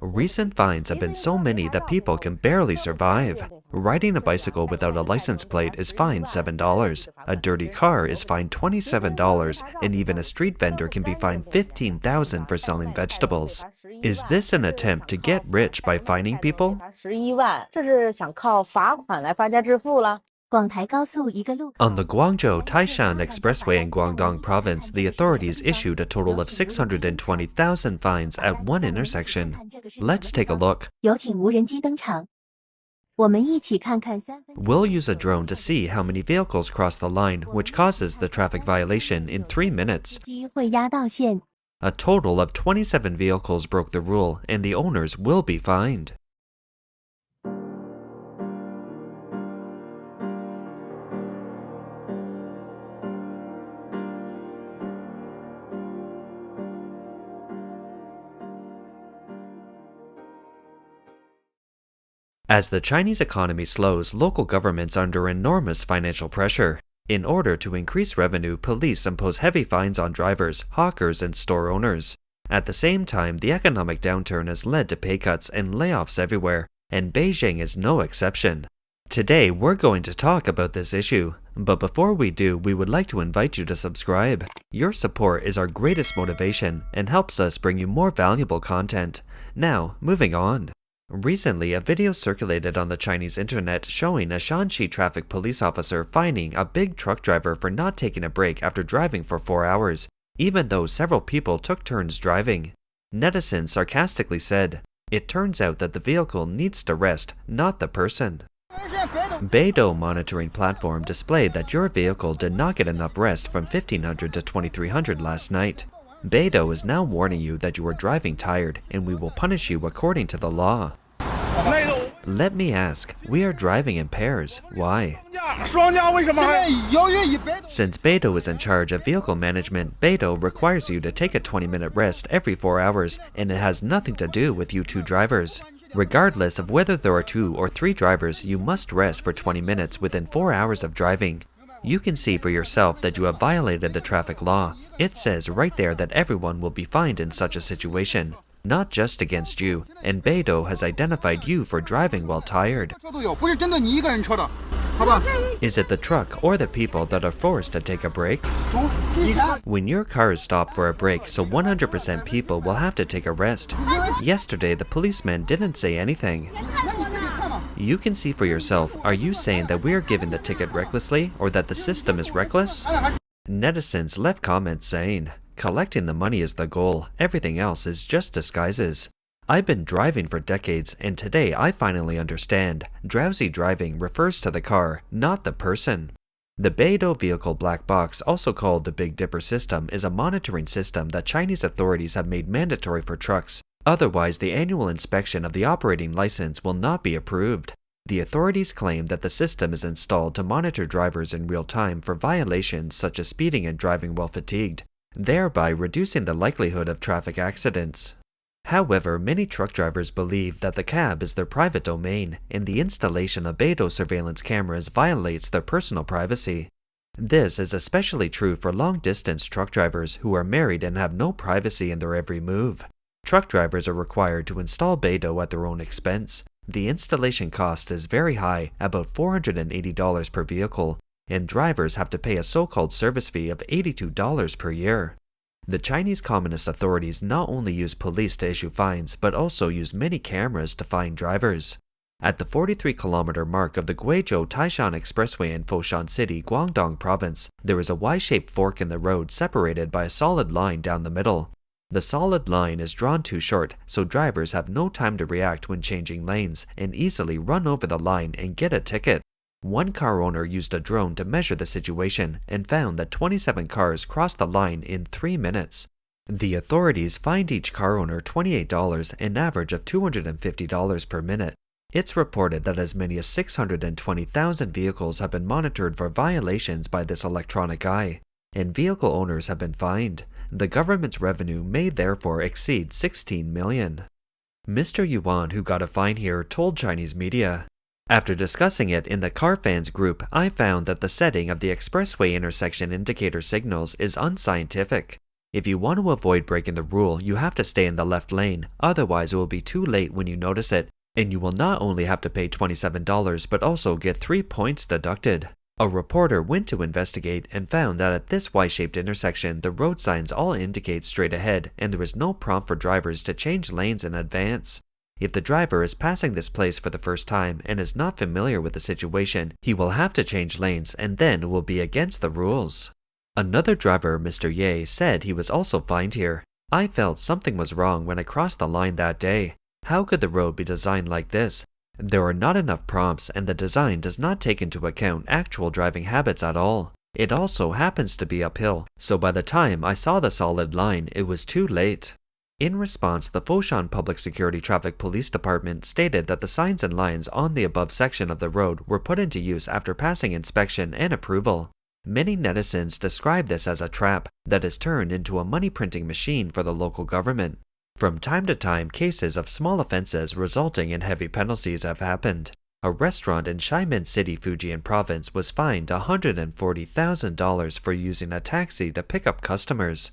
Recent fines have been so many that people can barely survive. Riding a bicycle without a license plate is fined $7. A dirty car is fined $27, and even a street vendor can be fined $15,000 for selling vegetables. Is this an attempt to get rich by fining people? On the Guangzhou-Taishan Expressway in Guangdong Province, the authorities issued a total of 620,000 fines at one intersection. Let's take a look. We'll use a drone to see how many vehicles cross the line, which causes the traffic violation in 3 minutes. A total of 27 vehicles broke the rule, and the owners will be fined. As the Chinese economy slows, local governments are under enormous financial pressure. In order to increase revenue, police impose heavy fines on drivers, hawkers, and store owners. At the same time, the economic downturn has led to pay cuts and layoffs everywhere, and Beijing is no exception. Today, we're going to talk about this issue, but before we do, we would like to invite you to subscribe. Your support is our greatest motivation and helps us bring you more valuable content. Now, moving on. Recently, a video circulated on the Chinese internet showing a Shaanxi traffic police officer fining a big truck driver for not taking a break after driving for 4 hours, even though several people took turns driving. Netizens sarcastically said, "It turns out that the vehicle needs to rest, not the person." Beidou monitoring platform displayed that your vehicle did not get enough rest from 1500 to 2300 last night. Beidou is now warning you that you are driving tired, and we will punish you according to the law. Let me ask, we are driving in pairs. Why? Since Beidou is in charge of vehicle management, Beidou requires you to take a 20-minute rest every 4 hours, and it has nothing to do with you two drivers. Regardless of whether there are 2 or 3 drivers, you must rest for 20 minutes within 4 hours of driving. You can see for yourself that you have violated the traffic law. It says right there that everyone will be fined in such a situation, not just against you, and Beidou has identified you for driving while tired. Is it the truck or the people that are forced to take a break? When your car is stopped for a break, so 100% people will have to take a rest. Yesterday, the policeman didn't say anything. You can see for yourself, are you saying that we are giving the ticket recklessly or that the system is reckless? Netizens left comments saying, "Collecting the money is the goal, everything else is just disguises. I've been driving for decades, and today I finally understand. Drowsy driving refers to the car, not the person." The Beidou vehicle black box, also called the Big Dipper system, is a monitoring system that Chinese authorities have made mandatory for trucks. Otherwise, the annual inspection of the operating license will not be approved. The authorities claim that the system is installed to monitor drivers in real time for violations such as speeding and driving while fatigued, thereby reducing the likelihood of traffic accidents. However, many truck drivers believe that the cab is their private domain, and the installation of Beidou surveillance cameras violates their personal privacy. This is especially true for long-distance truck drivers who are married and have no privacy in their every move. Truck drivers are required to install Beidou at their own expense. The installation cost is very high, about $480 per vehicle, and drivers have to pay a so-called service fee of $82 per year. The Chinese Communist authorities not only use police to issue fines, but also use many cameras to fine drivers. At the 43-kilometer mark of the Guizhou-Taishan Expressway in Foshan City, Guangdong Province, there is a Y-shaped fork in the road separated by a solid line down the middle. The solid line is drawn too short, so drivers have no time to react when changing lanes and easily run over the line and get a ticket. One car owner used a drone to measure the situation and found that 27 cars crossed the line in 3 minutes. The authorities fined each car owner $28, an average of $250 per minute. It's reported that as many as 620,000 vehicles have been monitored for violations by this electronic eye, and vehicle owners have been fined. The government's revenue may therefore exceed 16 million. Mr. Yuan, who got a fine here, told Chinese media, "After discussing it in the car fans group, I found that the setting of the expressway intersection indicator signals is unscientific. If you want to avoid breaking the rule, you have to stay in the left lane, otherwise it will be too late when you notice it, and you will not only have to pay $27 but also get 3 points deducted. A reporter went to investigate and found that at this Y-shaped intersection, the road signs all indicate straight ahead, and there is no prompt for drivers to change lanes in advance. If the driver is passing this place for the first time and is not familiar with the situation, he will have to change lanes and then will be against the rules. Another driver, Mr. Ye, said he was also fined here. I felt something was wrong when I crossed the line that day. How could the road be designed like this? There are not enough prompts and the design does not take into account actual driving habits at all. It also happens to be uphill, so by the time I saw the solid line, it was too late. In response, the Foshan Public Security Traffic Police Department stated that the signs and lines on the above section of the road were put into use after passing inspection and approval. Many netizens describe this as a trap that is turned into a money printing machine for the local government. From time to time, cases of small offenses resulting in heavy penalties have happened. A restaurant in Xiamen City, Fujian Province was fined $140,000 for using a taxi to pick up customers.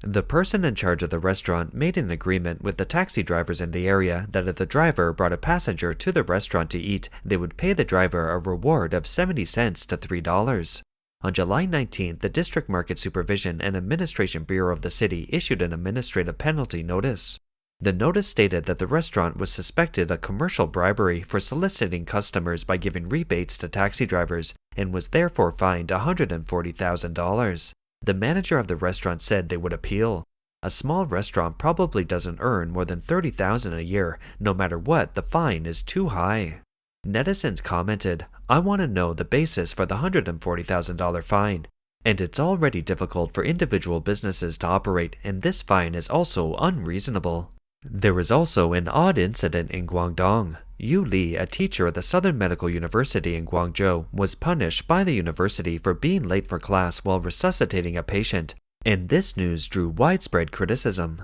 The person in charge of the restaurant made an agreement with the taxi drivers in the area that if the driver brought a passenger to the restaurant to eat, they would pay the driver a reward of 70 cents to $3. On July 19th, the District Market Supervision and Administration Bureau of the city issued an administrative penalty notice. The notice stated that the restaurant was suspected of commercial bribery for soliciting customers by giving rebates to taxi drivers and was therefore fined $140,000. The manager of the restaurant said they would appeal. A small restaurant probably doesn't earn more than $30,000 a year. No matter what, the fine is too high. Netizens commented, I want to know the basis for the $140,000 fine. And it's already difficult for individual businesses to operate, and this fine is also unreasonable. There was also an odd incident in Guangdong. Yu Li, a teacher at the Southern Medical University in Guangzhou, was punished by the university for being late for class while resuscitating a patient, and this news drew widespread criticism.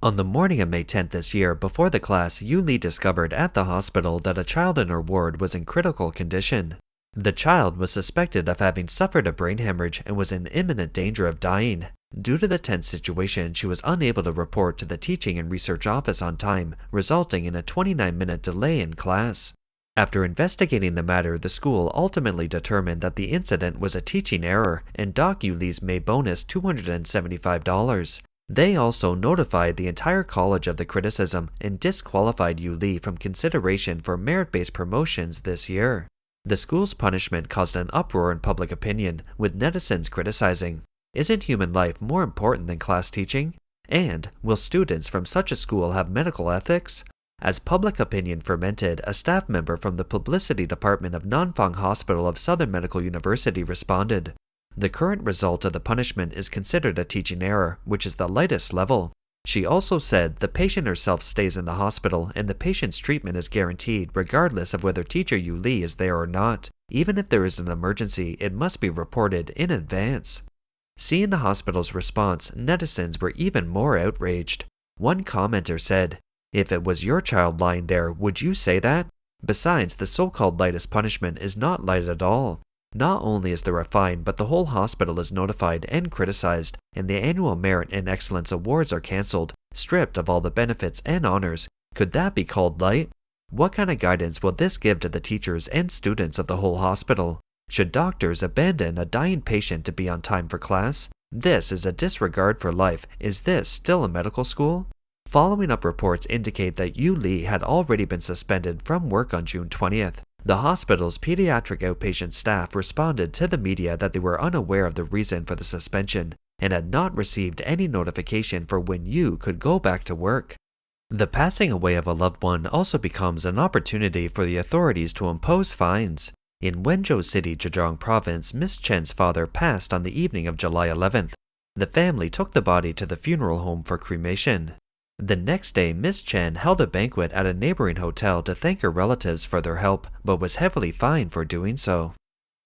On the morning of May 10th this year, before the class, Yu Li discovered at the hospital that a child in her ward was in critical condition. The child was suspected of having suffered a brain hemorrhage and was in imminent danger of dying. Due to the tense situation, she was unable to report to the teaching and research office on time, resulting in a 29-minute delay in class. After investigating the matter, the school ultimately determined that the incident was a teaching error and docked Yu Li's May bonus $275. They also notified the entire college of the criticism and disqualified Yu Li from consideration for merit-based promotions this year. The school's punishment caused an uproar in public opinion, with netizens criticizing, isn't human life more important than class teaching? And will students from such a school have medical ethics? As public opinion fermented, a staff member from the publicity department of Nanfang Hospital of Southern Medical University responded, the current result of the punishment is considered a teaching error, which is the lightest level. She also said the patient herself stays in the hospital and the patient's treatment is guaranteed regardless of whether teacher Yu Li is there or not. Even if there is an emergency, it must be reported in advance. Seeing the hospital's response, netizens were even more outraged. One commenter said, if it was your child lying there, would you say that? Besides, the so-called lightest punishment is not light at all. Not only is there a fine, but the whole hospital is notified and criticized, and the annual Merit and Excellence Awards are cancelled, stripped of all the benefits and honors. Could that be called light? What kind of guidance will this give to the teachers and students of the whole hospital? Should doctors abandon a dying patient to be on time for class? This is a disregard for life. Is this still a medical school? Following up reports indicate that Yu Li had already been suspended from work on June 20th. The hospital's pediatric outpatient staff responded to the media that they were unaware of the reason for the suspension and had not received any notification for when Yu could go back to work. The passing away of a loved one also becomes an opportunity for the authorities to impose fines. In Wenzhou City, Zhejiang Province, Miss Chen's father passed on the evening of July 11th. The family took the body to the funeral home for cremation. The next day, Miss Chen held a banquet at a neighboring hotel to thank her relatives for their help, but was heavily fined for doing so.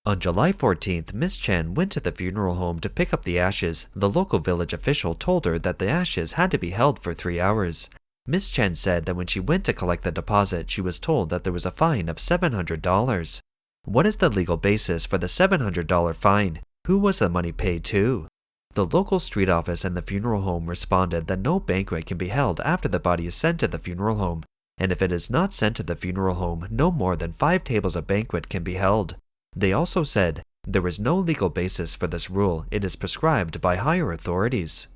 On July 14th, Miss Chen went to the funeral home to pick up the ashes. The local village official told her that the ashes had to be held for 3 hours. Miss Chen said that when she went to collect the deposit, she was told that there was a fine of $700. What is the legal basis for the $700 fine? Who was the money paid to? The local street office and the funeral home responded that no banquet can be held after the body is sent to the funeral home, and if it is not sent to the funeral home, no more than 5 tables of banquet can be held. They also said, there is no legal basis for this rule, it is prescribed by higher authorities.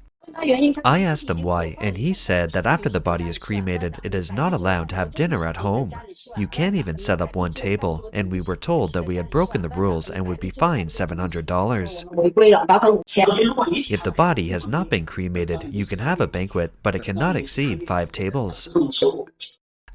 I asked him why, and he said that after the body is cremated, it is not allowed to have dinner at home. You can't even set up one table, and we were told that we had broken the rules and would be fined $700. If the body has not been cremated, you can have a banquet, but it cannot exceed 5 tables.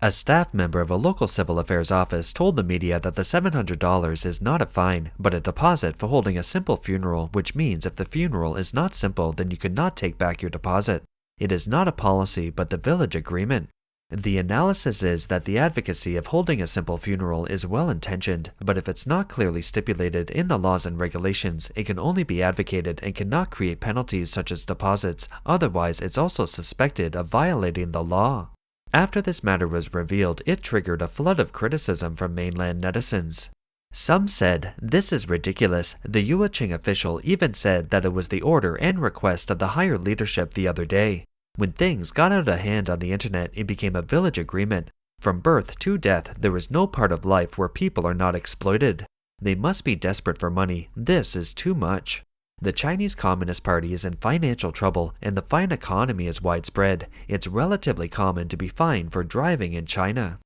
A staff member of a local civil affairs office told the media that the $700 is not a fine, but a deposit for holding a simple funeral, which means if the funeral is not simple, then you cannot take back your deposit. It is not a policy, but the village agreement. The analysis is that the advocacy of holding a simple funeral is well-intentioned, but if it's not clearly stipulated in the laws and regulations, it can only be advocated and cannot create penalties such as deposits, otherwise it's also suspected of violating the law. After this matter was revealed, it triggered a flood of criticism from mainland netizens. Some said, this is ridiculous. The Yueching official even said that it was the order and request of the higher leadership the other day. When things got out of hand on the internet, it became a village agreement. From birth to death, there is no part of life where people are not exploited. They must be desperate for money. This is too much. The Chinese Communist Party is in financial trouble and the fine economy is widespread. It's relatively common to be fined for driving in China.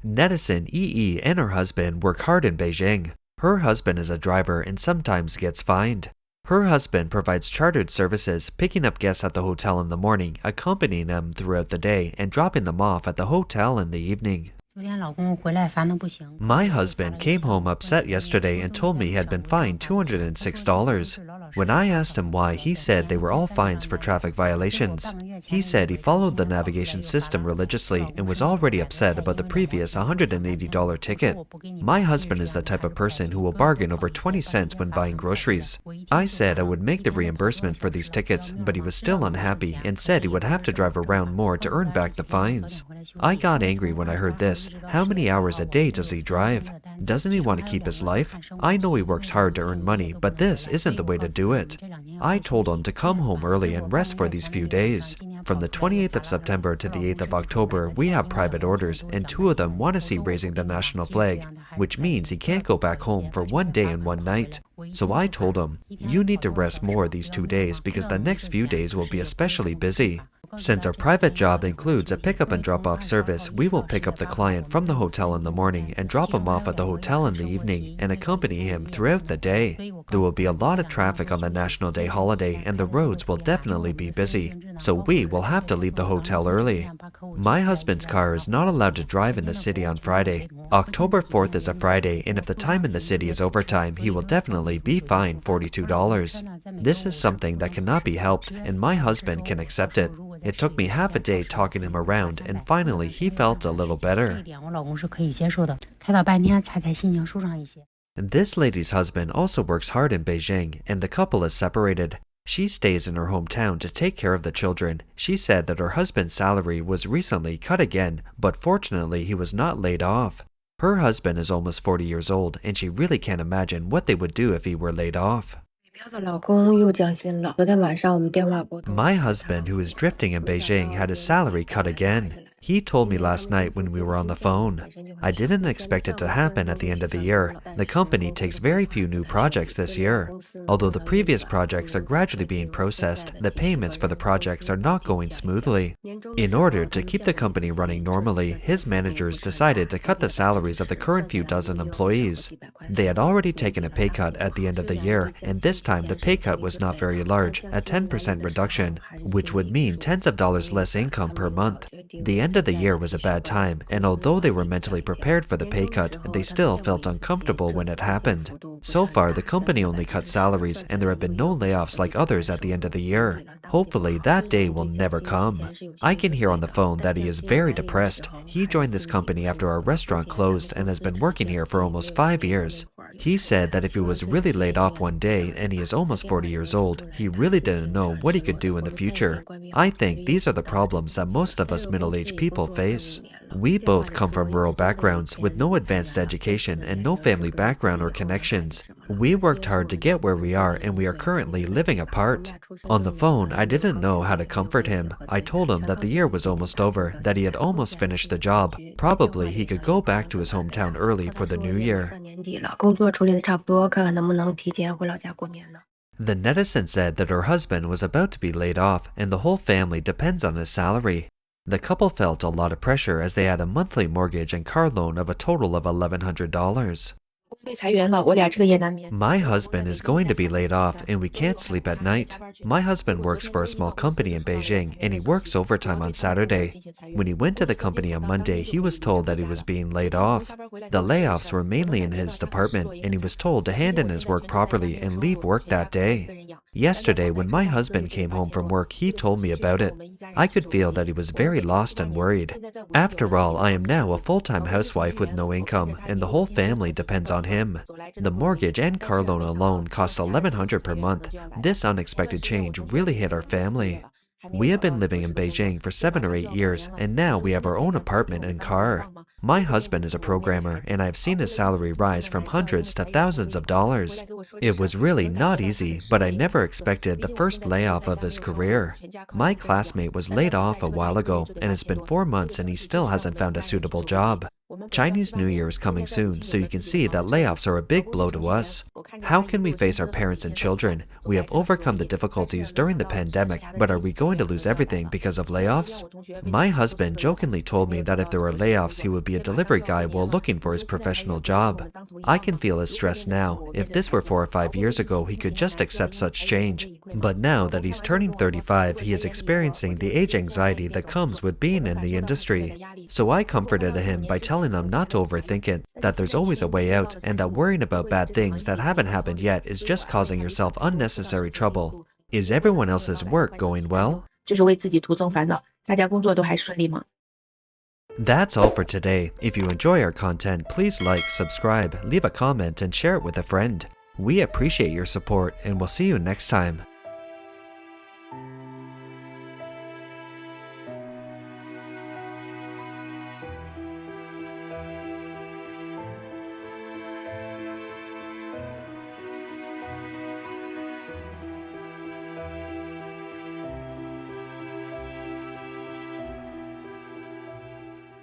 Netizen EE and her husband work hard in Beijing. Her husband is a driver and sometimes gets fined. Her husband provides chartered services, picking up guests at the hotel in the morning, accompanying them throughout the day, and dropping them off at the hotel in the evening. My husband came home upset yesterday and told me he had been fined $206. When I asked him why, he said they were all fines for traffic violations. He said he followed the navigation system religiously and was already upset about the previous $180 ticket. My husband is the type of person who will bargain over 20 cents when buying groceries. I said I would make the reimbursement for these tickets, but he was still unhappy and said he would have to drive around more to earn back the fines. I got angry when I heard this. How many hours a day does he drive? Doesn't he want to keep his life? I know he works hard to earn money, but this isn't the way to do it. I told him to come home early and rest for these few days. From the 28th of September to the 8th of October, we have private orders, and 2 of them want to see raising the national flag, which means he can't go back home for 1 day and 1 night. So I told him, you need to rest more these 2 days because the next few days will be especially busy. Since our private job includes a pick-up and drop-off service, we will pick up the client from the hotel in the morning and drop him off at the hotel in the evening and accompany him throughout the day. There will be a lot of traffic on the National Day holiday and the roads will definitely be busy, so we will have to leave the hotel early. My husband's car is not allowed to drive in the city on Friday. October 4th is a Friday, and if the time in the city is overtime, he will definitely be fined $42. This is something that cannot be helped, and my husband can accept it. It took me half a day talking him around, and finally he felt a little better. This lady's husband also works hard in Beijing, and the couple is separated. She stays in her hometown to take care of the children. She said that her husband's salary was recently cut again, but fortunately he was not laid off. Her husband is almost 40 years old, and she really can't imagine what they would do if he were laid off. My husband, who is drifting in Beijing, had his salary cut again. He told me last night when we were on the phone. I didn't expect it to happen at the end of the year. The company takes very few new projects this year. Although the previous projects are gradually being processed, the payments for the projects are not going smoothly. In order to keep the company running normally, his managers decided to cut the salaries of the current few dozen employees. They had already taken a pay cut at the end of the year, and this time the pay cut was not very large, a 10% reduction, which would mean tens of dollars less income per month. The end of the year was a bad time, and although they were mentally prepared for the pay cut, they still felt uncomfortable when it happened. So far, the company only cut salaries, and there have been no layoffs like others at the end of the year. Hopefully, that day will never come. I can hear on the phone that he is very depressed. He joined this company after our restaurant closed and has been working here for almost 5 years. He said that if he was really laid off one day, and he is almost 40 years old, he really didn't know what he could do in the future. I think these are the problems that most of us middle-aged people face. We both come from rural backgrounds with no advanced education and no family background or connections. We worked hard to get where we are, and we are currently living apart. On the phone, I didn't know how to comfort him. I told him that the year was almost over, that he had almost finished the job. Probably he could go back to his hometown early for the new year. The netizen said that her husband was about to be laid off and the whole family depends on his salary. The couple felt a lot of pressure as they had a monthly mortgage and car loan of a total of $1,100. My husband is going to be laid off and we can't sleep at night. My husband works for a small company in Beijing and he works overtime on Saturday. When he went to the company on Monday, he was told that he was being laid off. The layoffs were mainly in his department and he was told to hand in his work properly and leave work that day. Yesterday, when my husband came home from work, he told me about it. I could feel that he was very lost and worried. After all, I am now a full-time housewife with no income, and the whole family depends on him. The mortgage and car loan alone cost $1,100 per month. This unexpected change really hit our family. We have been living in Beijing for 7 or 8 years, and now we have our own apartment and car. My husband is a programmer, and I've seen his salary rise from hundreds to thousands of dollars. It was really not easy, but I never expected the first layoff of his career. My classmate was laid off a while ago, and it's been 4 months and he still hasn't found a suitable job. Chinese New Year is coming soon, so you can see that layoffs are a big blow to us. How can we face our parents and children? We have overcome the difficulties during the pandemic, but are we going to lose everything because of layoffs? My husband jokingly told me that if there were layoffs, he would be a delivery guy while looking for his professional job. I can feel his stress now. If this were 4 or 5 years ago, he could just accept such change. But now that he's turning 35, he is experiencing the age anxiety that comes with being in the industry. So I comforted him by telling him not to overthink it, that there's always a way out, and that worrying about bad things that haven't happened yet is just causing yourself unnecessary trouble. Is everyone else's work going well? That's all for today. If you enjoy our content, please like, subscribe, leave a comment, and share it with a friend. We appreciate your support, and we'll see you next time.